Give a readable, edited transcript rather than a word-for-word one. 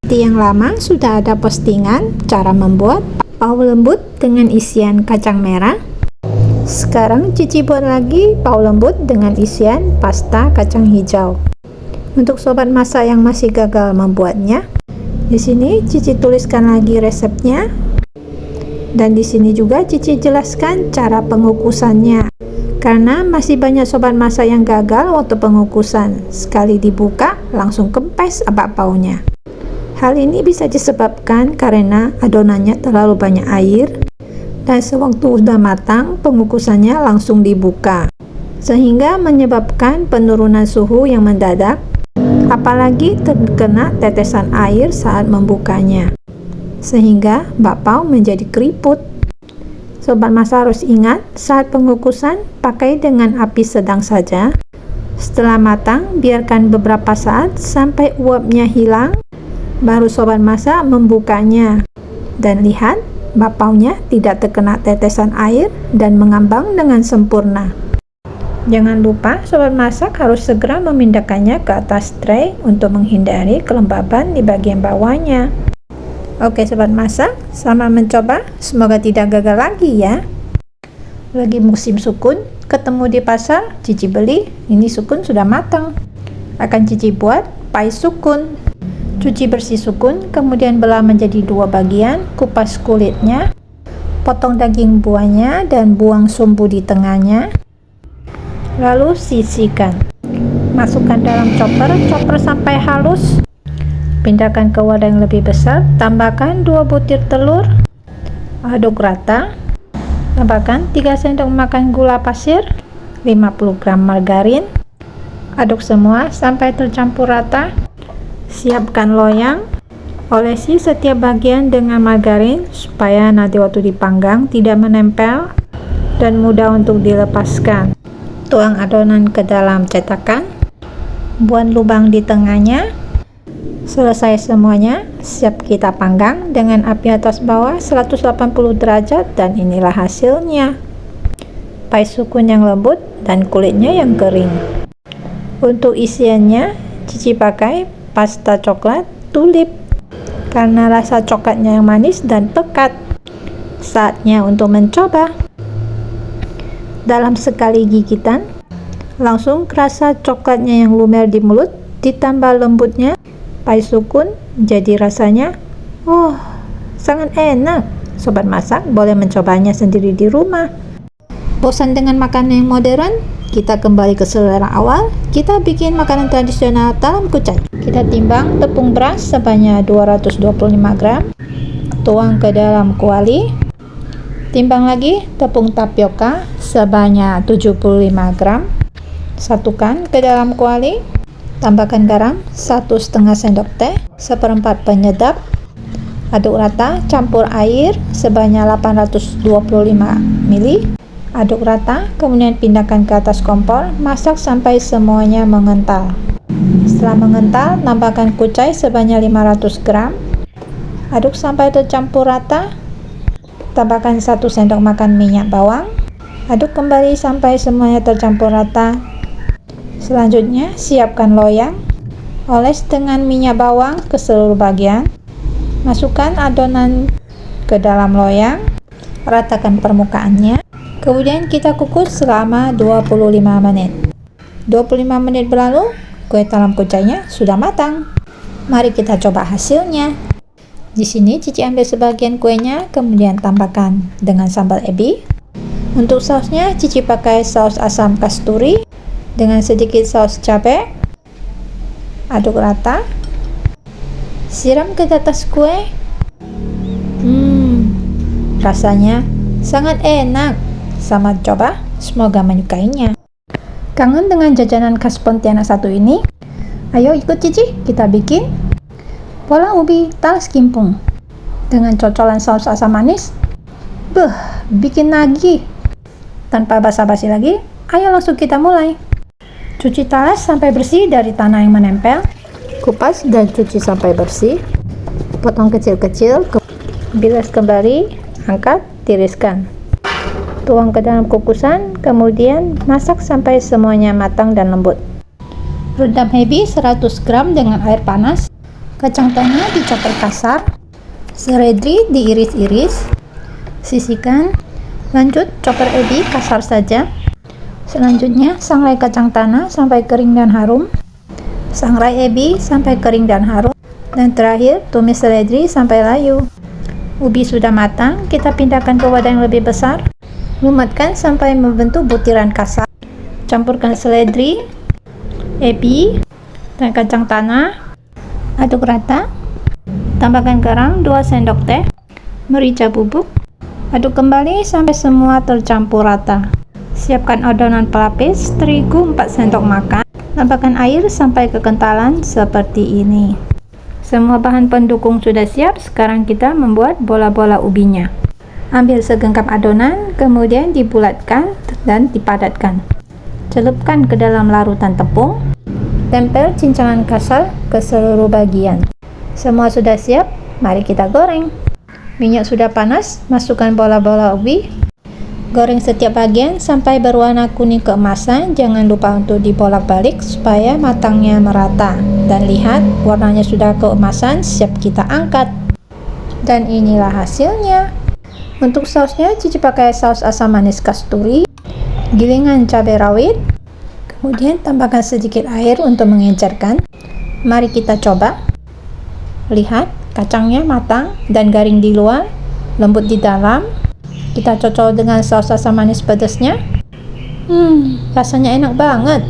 Di yang lama sudah ada postingan cara membuat pau lembut dengan isian kacang merah. Sekarang Cici buat lagi pau lembut dengan isian pasta kacang hijau. Untuk sobat masak yang masih gagal membuatnya, di sini Cici tuliskan lagi resepnya. Dan di sini juga Cici jelaskan cara pengukusannya. Karena masih banyak sobat masak yang gagal waktu pengukusan. Sekali dibuka langsung kempes abak paunya. Hal ini bisa disebabkan karena adonannya terlalu banyak air dan sewaktu sudah matang pengukusannya langsung dibuka. Sehingga menyebabkan penurunan suhu yang mendadak, apalagi terkena tetesan air saat membukanya. Sehingga bakpao menjadi keriput. Sobat masak harus ingat saat pengukusan pakai dengan api sedang saja. Setelah matang biarkan beberapa saat sampai uapnya hilang, baru sobat masak membukanya. Dan lihat bakpaonya tidak terkena tetesan air dan mengambang dengan sempurna. Jangan lupa sobat masak harus segera memindahkannya ke atas tray untuk menghindari kelembaban di bagian bawahnya. Oke sobat masak, selamat mencoba, semoga tidak gagal lagi ya. Lagi musim sukun, ketemu di pasar, Cici beli, ini sukun sudah matang. Akan Cici buat pai sukun. Cuci bersih sukun, kemudian belah menjadi 2 bagian, kupas kulitnya, potong daging buahnya dan buang sumbu di tengahnya. Lalu sisihkan. Masukkan dalam chopper sampai halus. Pindahkan ke wadah yang lebih besar, tambahkan 2 butir telur, aduk rata, tambahkan 3 sendok makan gula pasir, 50 gram margarin, aduk semua sampai tercampur rata. Siapkan loyang, olesi setiap bagian dengan margarin supaya nanti waktu dipanggang tidak menempel dan mudah untuk dilepaskan. Tuang adonan ke dalam cetakan, buat lubang di tengahnya. Selesai semuanya, siap kita panggang dengan api atas bawah 180 derajat dan inilah hasilnya. Pai sukun yang lembut dan kulitnya yang kering. Untuk isiannya, Cici pakai pasta coklat tulip karena rasa coklatnya yang manis dan pekat. Saatnya untuk mencoba. Dalam sekali gigitan, langsung kerasa coklatnya yang lumer di mulut, ditambah lembutnya pai sukun, jadi rasanya sangat enak. Sobat masak boleh mencobanya sendiri di rumah. Bosan dengan makanan yang modern? Kita kembali ke selera awal. Kita bikin makanan tradisional dalam kucai. Kita timbang tepung beras sebanyak 225 gram, tuang ke dalam kuali. Timbang lagi tepung tapioka sebanyak 75 gram, satukan ke dalam kuali. Tambahkan garam 1,5 sendok teh, 1/4 penyedap, aduk rata, campur air sebanyak 825 ml, aduk rata, kemudian pindahkan ke atas kompor, masak sampai semuanya mengental. Setelah mengental, tambahkan kucai sebanyak 500 gram, aduk sampai tercampur rata, tambahkan 1 sendok makan minyak bawang, aduk kembali sampai semuanya tercampur rata. Selanjutnya, siapkan loyang, oles dengan minyak bawang ke seluruh bagian, masukkan adonan ke dalam loyang, ratakan permukaannya, kemudian kita kukus selama 25 menit. 25 menit berlalu, kue talam kucainya sudah matang. Mari kita coba hasilnya. Di sini Cici ambil sebagian kuenya, kemudian tambahkan dengan sambal ebi. Untuk sausnya, Cici pakai saus asam kasturi dengan sedikit saus cabai. Aduk rata, siram ke atas kue. Rasanya sangat enak. Selamat coba, semoga menyukainya. Kangen dengan jajanan khas Pontianak satu ini? Ayo ikut Cici, kita bikin bola ubi talas kimpung dengan cocolan saus asam manis. Bikin nagih. Tanpa basa-basi lagi, ayo langsung kita mulai. Cuci talas sampai bersih dari tanah yang menempel. Kupas dan cuci sampai bersih. Potong kecil-kecil, bilas kembali, angkat, tiriskan. Tuang ke dalam kukusan, kemudian masak sampai semuanya matang dan lembut. Rendam ebi 100 gram dengan air panas. Kacang tanah dicopot kasar, seledri diiris-iris, sisihkan. Lanjut, chopper ebi kasar saja. Selanjutnya, sangrai kacang tanah sampai kering dan harum. Sangrai ebi sampai kering dan harum. Dan terakhir, tumis seledri sampai layu. Ubi sudah matang, kita pindahkan ke wadah yang lebih besar. Lumatkan sampai membentuk butiran kasar. Campurkan seledri, ebi, dan kacang tanah. Aduk rata. Tambahkan garam 2 sendok teh, merica bubuk. Aduk kembali sampai semua tercampur rata. Siapkan adonan pelapis terigu 4 sendok makan. Tambahkan air sampai kekentalan seperti ini. Semua bahan pendukung sudah siap. Sekarang kita membuat bola-bola ubinya. Ambil segenggam adonan, kemudian dibulatkan dan dipadatkan. Celupkan ke dalam larutan tepung. Tempel cincangan kasar ke seluruh bagian. Semua sudah siap, mari kita goreng. Minyak sudah panas, masukkan bola-bola ubi. Goreng setiap bagian sampai berwarna kuning keemasan. Jangan lupa untuk dibolak-balik supaya matangnya merata. Dan lihat, warnanya sudah keemasan, siap kita angkat. Dan inilah hasilnya. Untuk sausnya, Cici pakai saus asam manis kasturi, gilingan cabai rawit, kemudian tambahkan sedikit air untuk mengencerkan. Mari kita coba. Lihat, kacangnya matang dan garing di luar, lembut di dalam. Kita cocok dengan saus asam manis pedasnya. Rasanya enak banget.